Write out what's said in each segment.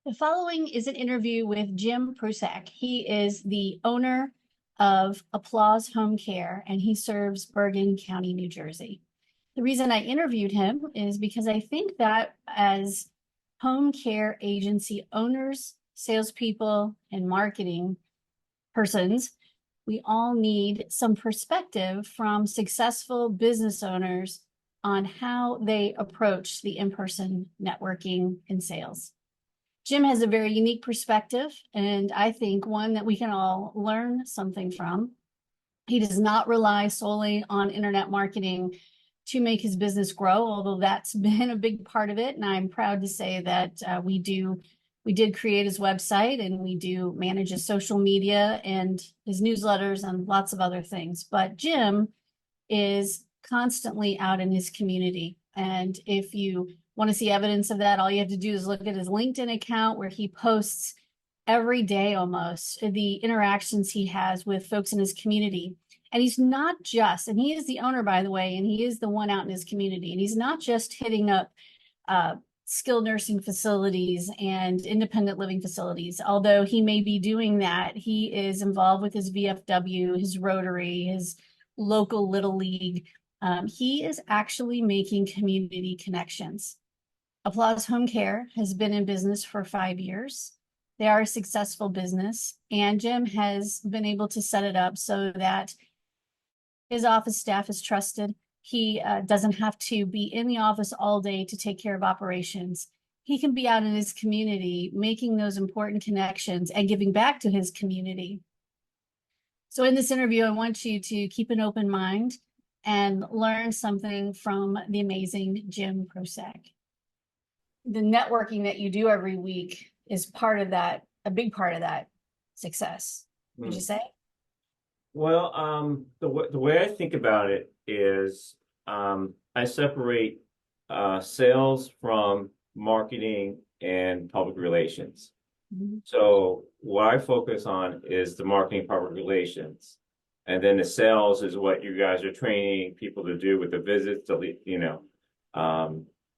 The following is an interview with Jim Prussak. He is the owner of Applause Home Care, and he serves Bergen County, New Jersey. The reason I interviewed him is because I think that as home care agency owners, salespeople, and marketing persons, we all need some perspective from successful business owners on how they approach the in-person networking and sales. Jim has a very unique perspective, and I think one that we can all learn something from. He does not rely solely on internet marketing to make his business grow, although that's been a big part of it. And I'm proud to say that we did create his website, and we do manage his social media and his newsletters and lots of other things. But Jim is constantly out in his community. And if you want to see evidence of that, all you have to do is look at his LinkedIn account, where he posts every day almost the interactions he has with folks in his community. And he's not just, and he is the owner, by the way, and he is the one out in his community. And he's not just hitting up skilled nursing facilities and independent living facilities. Although he may be doing that, he is involved with his VFW, his Rotary, his local Little League. He is actually making community connections. Applause Home Care has been in business for 5 years. They are a successful business, and Jim has been able to set it up so that his office staff is trusted. He doesn't have to be in the office all day to take care of operations. He can be out in his community, making those important connections and giving back to his community. So in this interview, I want you to keep an open mind and learn something from the amazing Jim Prussak. The networking that you do every week is part of that, a big part of that success, would you say? Well, the way I think about it is I separate sales from marketing and public relations. So what I focus on is the marketing, public relations, and then the sales is what you guys are training people to do with the visits,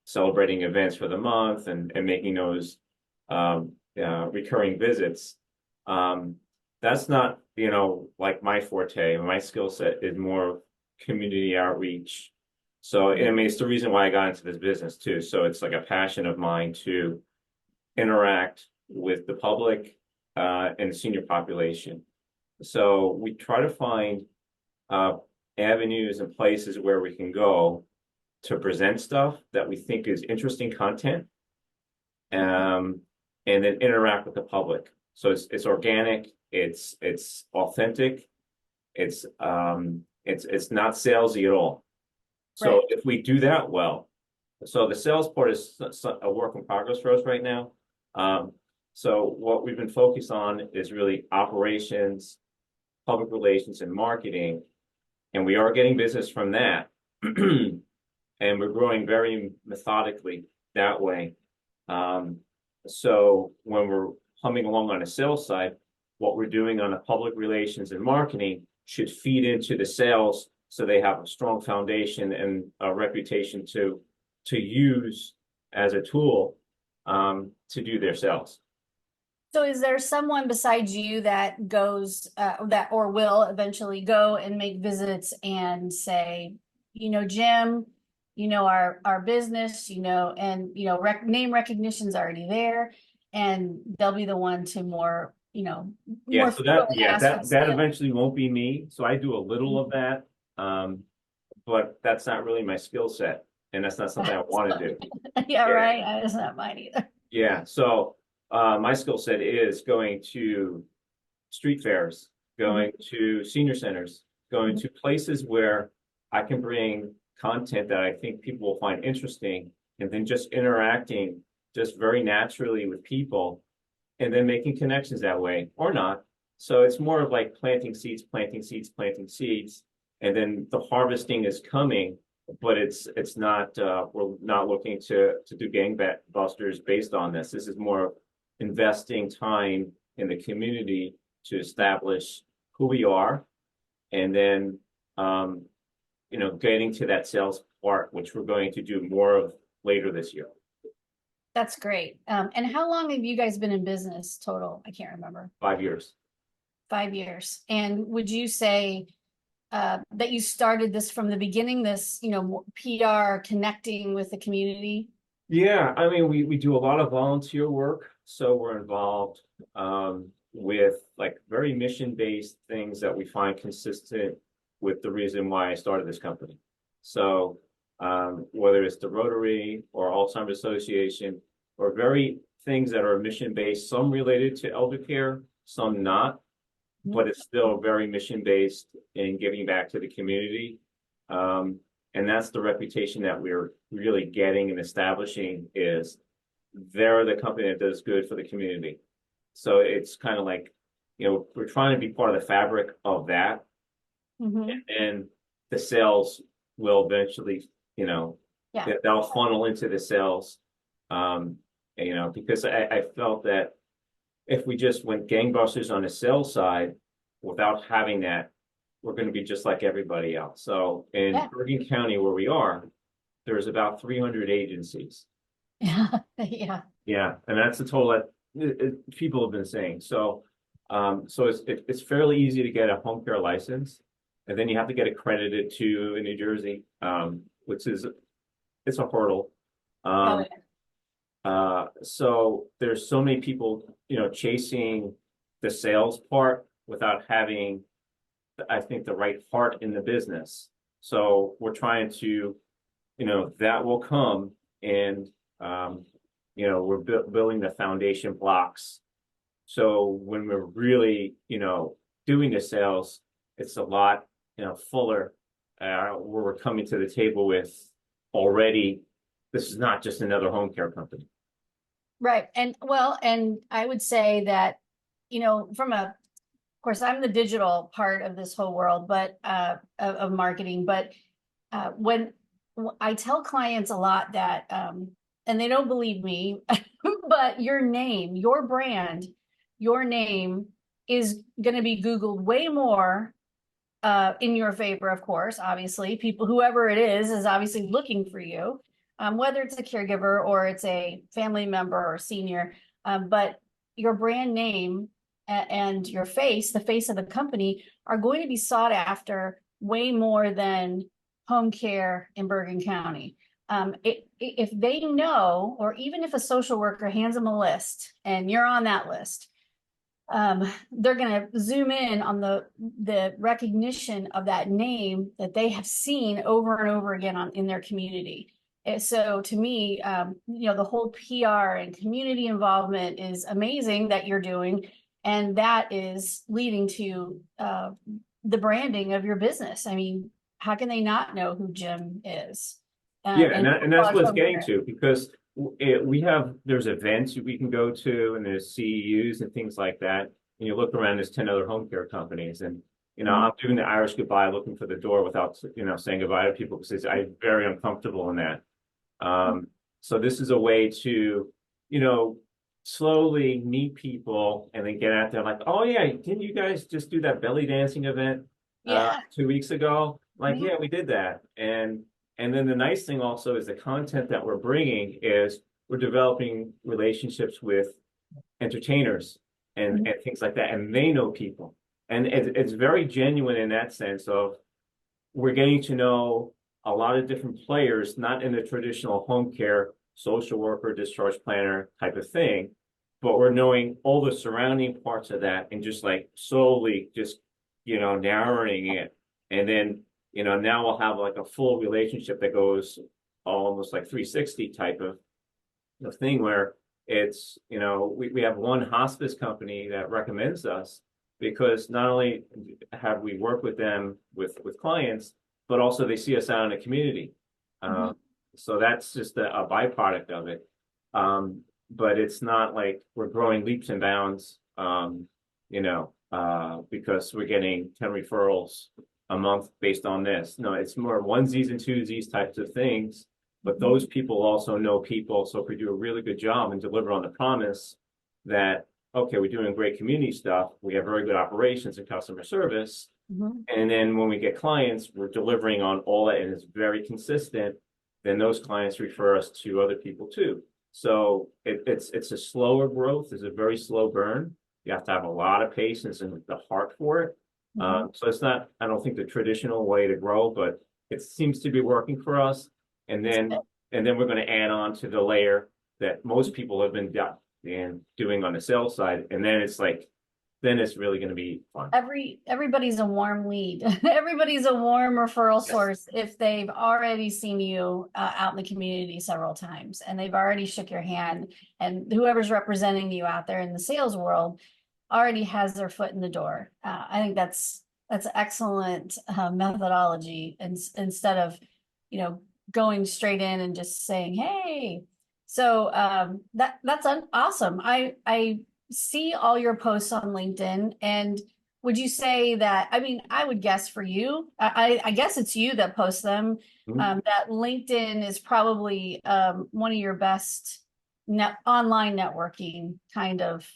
celebrating events for the month and making those recurring visits. That's not, like my forte. My skill set is more community outreach. So, I mean, it's the reason why I got into this business too. So it's like a passion of mine to interact with the public and the senior population. So we try to find avenues and places where we can go to present stuff that we think is interesting content, and then interact with the public. So it's organic, it's authentic, it's not salesy at all. So Right. if we do that well, so the sales part is a work in progress for us right now. So what we've been focused on is really operations, public relations, and marketing, and we are getting business from that. And we're growing very methodically that way. So when we're humming along on the sales side, what we're doing on the public relations and marketing should feed into the sales, so they have a strong foundation and a reputation to use as a tool to do their sales. So is there someone besides you that goes that or will eventually go and make visits and say, Jim, our business, and name recognition's already there, and they'll be the one to more Yeah, so that ask eventually won't be me. So I do a little of that, but that's not really my skill set, and that's not something I want to do. Yeah, right. That's not mine either. Yeah, so my skill set is going to street fairs, going to senior centers, going to places where I can bring content that I think people will find interesting, and then just interacting just very naturally with people, and then making connections that way or not. So it's more of like planting seeds, planting seeds, planting seeds, and then the harvesting is coming. But it's not, we're not looking to do gangbusters based on this. This is more investing time in the community to establish who we are, and then getting to that sales part, which we're going to do more of later this year. That's great. And how long have you guys been in business total? I can't remember. 5 years. 5 years. And would you say that you started this from the beginning, this, PR connecting with the community? Yeah, I mean, we do a lot of volunteer work, so we're involved with like very mission-based things that we find consistent with the reason why I started this company. So whether it's the Rotary or Alzheimer's Association, or very things that are mission-based, some related to elder care, some not, but it's still very mission-based in giving back to the community. And that's the reputation that we're really getting and establishing, is they're the company that does good for the community. So it's kind of like, we're trying to be part of the fabric of that. Mhm. And the sales will eventually, Yeah. they'll funnel into the sales. Because I felt that if we just went gangbusters on the sales side without having that, we're going to be just like everybody else. So in Yeah. Bergen County, where we are, there's about 300 agencies. Yeah. Yeah. Yeah, and that's the total that people have been saying. So, so it's fairly easy to get a home care license, and then you have to get accredited to in New Jersey, which is it's a hurdle. Oh, So there's so many people, chasing the sales part without having, I think, the right heart in the business. So we're trying to, that will come, and we're building the foundation blocks. So when we're really, doing the sales, it's a lot, fuller, where we're coming to the table with already. This is not just another home care company. right. And I would say that, of course, I'm the digital part of this whole world, but of marketing. But when I tell clients a lot that, and they don't believe me, but your name, your brand, your name is going to be Googled way more in your favor, of course. Obviously, people, whoever it is obviously looking for you, whether it's a caregiver or it's a family member or senior. But your brand name and your face, the face of the company, are going to be sought after way more than home care in Bergen County. If they know, or even if a social worker hands them a list and you're on that list, they're going to zoom in on the recognition of that name that they have seen over and over again in their community. And so to me, the whole PR and community involvement is amazing that you're doing, and that is leading to the branding of your business. I mean, how can they not know who Jim is? Yeah, and that's what it's getting Care. to, because there's events we can go to, and there's CEUs and things like that. And you look around, there's 10 other home care companies, and I'm doing the Irish goodbye, looking for the door without saying goodbye to people, because I'm very uncomfortable in that. So this is a way to slowly meet people and then get out there like, oh yeah, didn't you guys just do that belly dancing event Yeah. 2 weeks ago? Like, Mhm. yeah, we did that. And then the nice thing also is the content that we're bringing is we're developing relationships with entertainers and things like that, and they know people. And it's very genuine in that sense of we're getting to know a lot of different players, not in the traditional home care, social worker, discharge planner type of thing, but we're knowing all the surrounding parts of that and just like slowly just, narrowing it. And then, now we'll have like a full relationship that goes almost like 360 type of thing, where it's, we have one hospice company that recommends us, because not only have we worked with them with clients, but also they see us out in the community. So that's just a byproduct of it. But it's not like we're growing leaps and bounds, because we're getting 10 referrals a month based on this. No, it's more onesies and twosies types of things. But those people also know people. So if we do a really good job and deliver on the promise that, okay, we're doing great community stuff, we have very good operations and customer service. And then when we get clients, we're delivering on all that and it's very consistent, then those clients refer us to other people too. So it's a slower growth, it's a very slow burn. You have to have a lot of patience and the heart for it. So it's not, I don't think the traditional way to grow, but it seems to be working for us. And then we're going to add on to the layer that most people have been doing on the sales side. And then it's like, then it's really going to be fun. Everybody's a warm lead. Everybody's a warm referral Yes. source if they've already seen you out in the community several times and they've already shook your hand, and whoever's representing you out there in the sales world already has their foot in the door. I think that's excellent methodology, and instead of going straight in and just saying, hey. So that's awesome. I see all your posts on LinkedIn, and would you say that, I mean, I would guess for you, I guess it's you that posts them, that LinkedIn is probably one of your best online networking kind of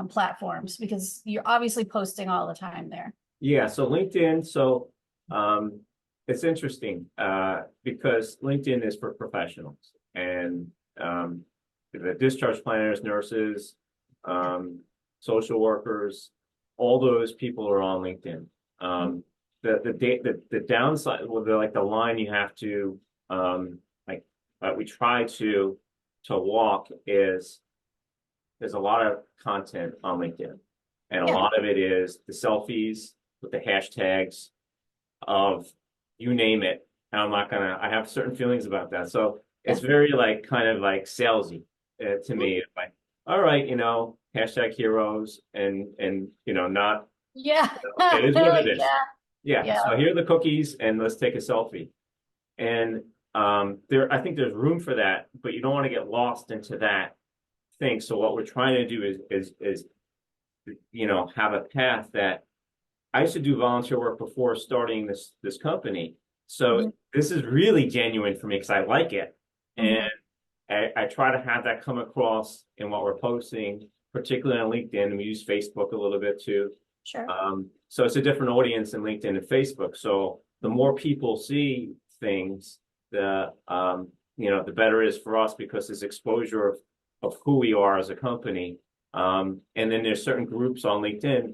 platforms, because you're obviously posting all the time there. Yeah, so LinkedIn, it's interesting because LinkedIn is for professionals, and the discharge planners, nurses, social workers, all those people are on LinkedIn. The downside, well, the line you have to we try to walk is there's a lot of content on LinkedIn, and a lot of it is the selfies with the hashtags of you name it. And I have certain feelings about that. So it's very kind of salesy to me. Like, all right, hashtag heroes and not. Yeah. It is what it is. Yeah. So here are the cookies and let's take a selfie. And I think there's room for that, but you don't want to get lost into that thing. So what we're trying to do is have a path that I used to do volunteer work before starting this company. So this is really genuine for me because I like it. And I try to have that come across in what we're posting, particularly on LinkedIn. We use Facebook a little bit too. Sure. So it's a different audience in LinkedIn and Facebook. So the more people see things, the better it is for us because there's exposure of who we are as a company. And then there's certain groups on LinkedIn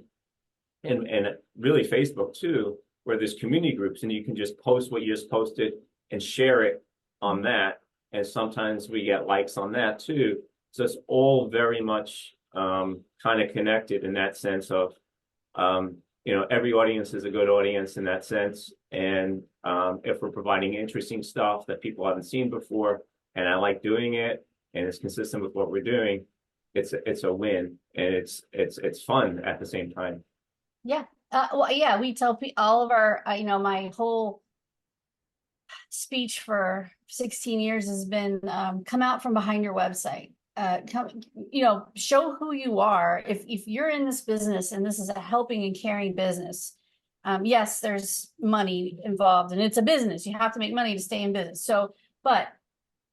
and really Facebook too, where there's community groups and you can just post what you just posted and share it on that. And sometimes we get likes on that too. So it's all very much kind of connected in that sense of, every audience is a good audience in that sense. And if we're providing interesting stuff that people haven't seen before, and I like doing it, and it's consistent with what we're doing, it's a win, and it's fun at the same time. Yeah. Well, yeah, we tell all of our, my whole speech for 16 years has been come out from behind your website. Show who you are. If you're in this business and this is a helping and caring business, yes, there's money involved and it's a business. You have to make money to stay in business. So, but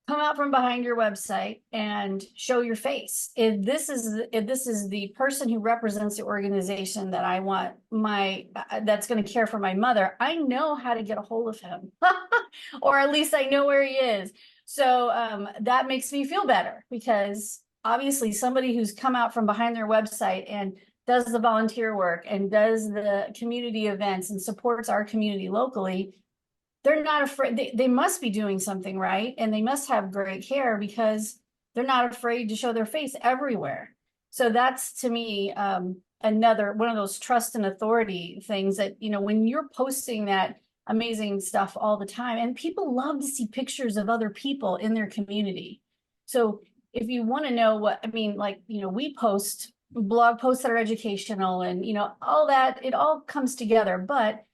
come out from behind your website and show your face. If this is the person who represents the organization that I want that's going to care for my mother, I know how to get a hold of him, or at least I know where he is. So that makes me feel better, because obviously somebody who's come out from behind their website and does the volunteer work and does the community events and supports our community locally, they're not afraid. They must be doing something right, and they must have great care because they're not afraid to show their face everywhere. So that's, to me, another one of those trust and authority things that, when you're posting that amazing stuff all the time, and people love to see pictures of other people in their community. So if you want to know what, we post blog posts that are educational and, all that, it all comes together. But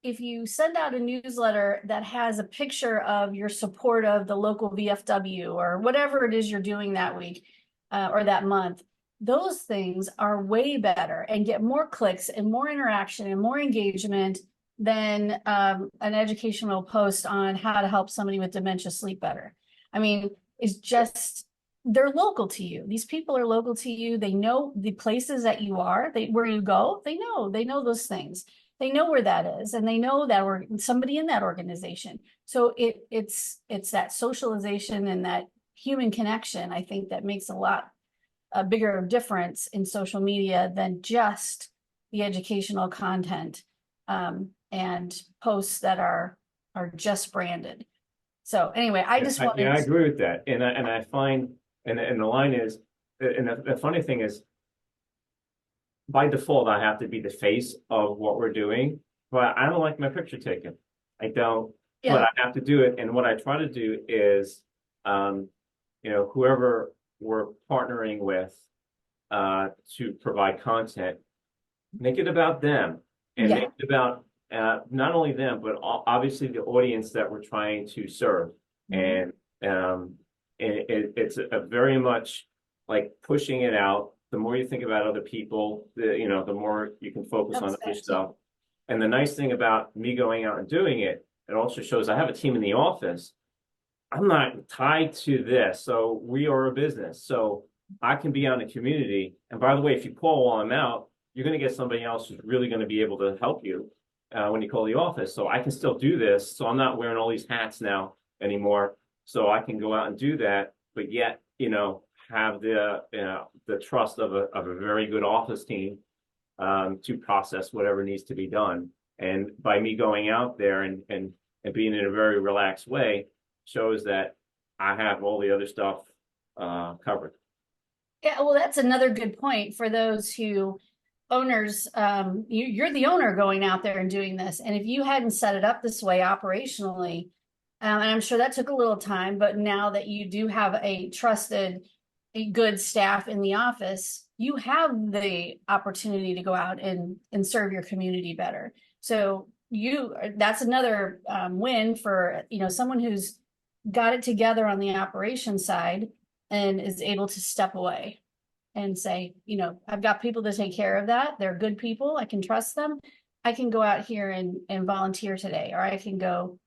if you send out a newsletter that has a picture of your support of the local VFW or whatever it is you're doing that week or that month, those things are way better and get more clicks and more interaction and more engagement than an educational post on how to help somebody with dementia sleep better. It's just, they're local to you. These people are local to you. They know the places that you are, where you go. They know those things. They know where that is, and they know that we're somebody in that organization. So it's that socialization and that human connection, I think that makes a bigger difference in social media than just the educational content and posts that are just branded. So anyway, I just wanted I to, agree with that. And I find, and the line is, and the funny thing is, by default, I have to be the face of what we're doing, but I don't like my picture taken. I don't, but yeah, I have to do it. And what I try to do is, whoever we're partnering with, to provide content, make it about them and yeah, make it about not only them, but obviously the audience that we're trying to serve. mhm, And it's a very much like pushing it out. The more you think about other people, the more you can focus on that's other that too. stuff. And the nice thing about me going out and doing it, it also shows I have a team in the office. I'm not tied to this. So we are a business. So I can be on the community. And by the way, if you call while I'm out, you're going to get somebody else who's really going to be able to help you when you call the office. So I can still do this. So I'm not wearing all these hats now anymore. So I can go out and do that, but yet, have the trust of a very good office team to process whatever needs to be done. And by me going out there and being in a very relaxed way shows that I have all the other stuff covered. Yeah, well, that's another good point for those who owners, you're the owner going out there and doing this. And if you hadn't set it up this way operationally, and I'm sure that took a little time, but now that you do have a trusted, a good staff in the office, you have the opportunity to go out and serve your community better. So that's another win for, someone who's got it together on the operation side and is able to step away and say, I've got people to take care of that. They're good people. I can trust them. I can go out here and volunteer today, or I can go,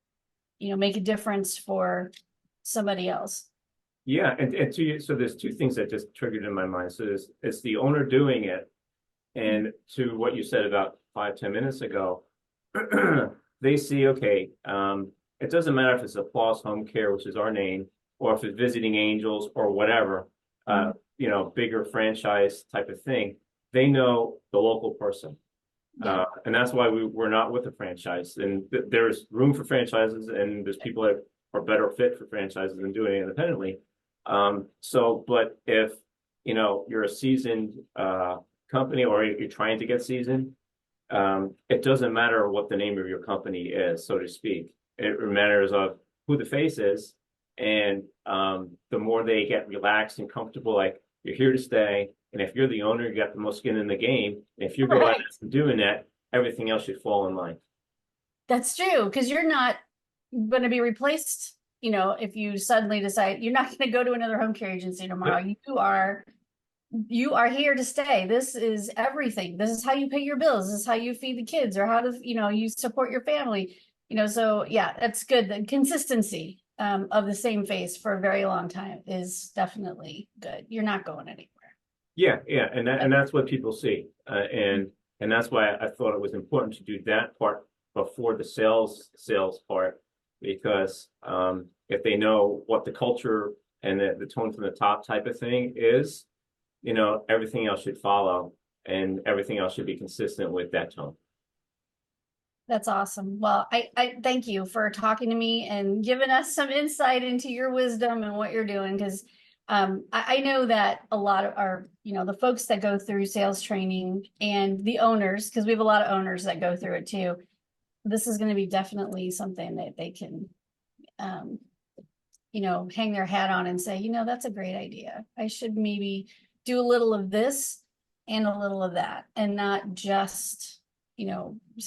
make a difference for somebody else. Yeah, so there's two things that just triggered in my mind. So it's the owner doing it, and to what you said about 5-10 minutes ago, they see, okay, it doesn't matter if it's Applause Home Care, which is our name, or if it's Visiting Angels or whatever, bigger franchise type of thing. They know the local person. Yeah. And that's why we're not with a franchise. And there's room for franchises, and there's people that are better fit for franchises than doing it independently. But if you're a seasoned company, or you're trying to get seasoned, it doesn't matter what the name of your company is, so to speak. It matters of who the face is, and the more they get relaxed and comfortable, like you're here to stay. And if you're the owner, you got the most skin in the game. And if you go out and doing that, everything else should fall in line. That's true, because you're not going to be replaced. If you suddenly decide you're not going to go to another home care agency tomorrow, Yep. you are here to stay. This is everything. This is how you pay your bills. This is how you feed the kids, or how to, you support your family. So yeah, that's good. The consistency of the same face for a very long time is definitely good. You're not going anywhere. Yeah, and that's what people see, and that's why I thought it was important to do that part before the sales part, because if they know what the culture and the tone from the top type of thing is, everything else should follow, and everything else should be consistent with that tone. That's awesome. Well, I thank you for talking to me and giving us some insight into your wisdom and what you're doing, because I know that a lot of our, the folks that go through sales training and the owners, because we have a lot of owners that go through it too, this is going to be definitely something that they can, hang their hat on and say, that's a great idea. I should maybe do a little of this and a little of that, and not just,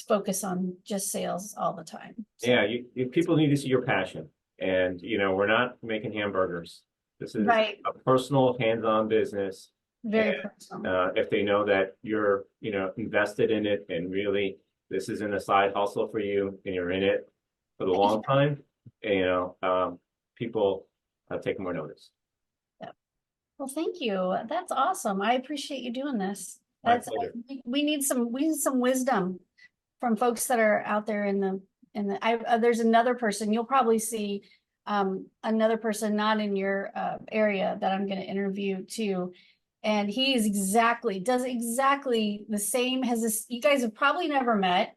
focus on just sales all the time. So, Yeah, people need to see your passion, and we're not making hamburgers. This is right. a personal, hands-on business. Very And personal. if they know that you're, invested in it, and really this isn't a side hustle for you, and you're in it for the long time, people take more notice. Well, thank you. That's awesome. I appreciate you doing this. My That's pleasure. we need some wisdom from folks that are out there in the there's another person you'll probably see another person not in your area that I'm going to interview too. And he is does exactly the same, has this, you guys have probably never met.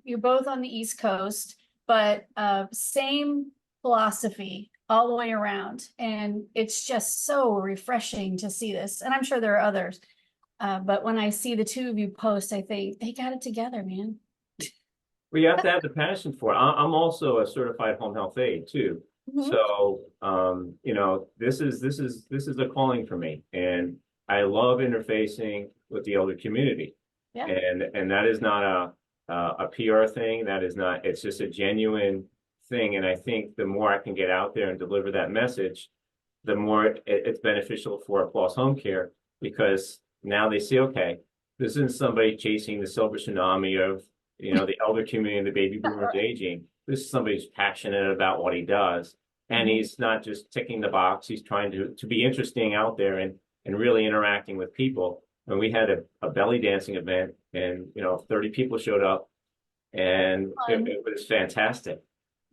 You're both on the East Coast, but same philosophy all the way around. And it's just so refreshing to see this. And I'm sure there are others. But when I see the two of you post, I think they got it together, man. Well, you have to have the passion for it. I'm also a certified home health aide too. Mhm. So, you know, this is a calling for me, and I love interfacing with the elder community. Yeah. And that is not a PR thing. That is not. It's just a genuine thing. And I think the more I can get out there and deliver that message, the more it's beneficial for Applause Home Care, because now they see, okay, this isn't somebody chasing the silver tsunami of, you know, the elder community and the baby boomers aging. This is somebody who's passionate about what he does. And he's not just ticking the box. He's trying to be interesting out there and really interacting with people. And we had a belly dancing event, and, you know, 30 people showed up, and it was fantastic.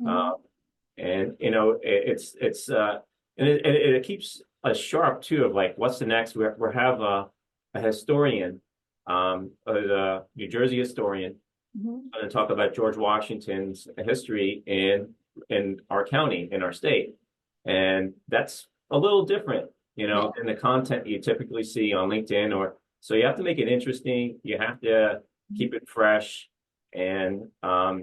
Mhm. And, you know, and it keeps us sharp too, of like, what's the next? We have a historian, a New Jersey historian, Mhm. going to talk about George Washington's history in our county, in our state. And that's a little different, you know, than the content you typically see on LinkedIn. Or so you have to make it interesting. You have to keep it fresh. And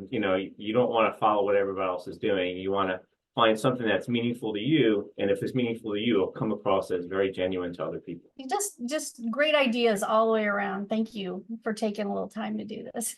you know, you don't want to follow what everybody else is doing. You want to find something that's meaningful to you. And if it's meaningful to you, it'll come across as very genuine to other people. Just great ideas all the way around. Thank you for taking a little time to do this.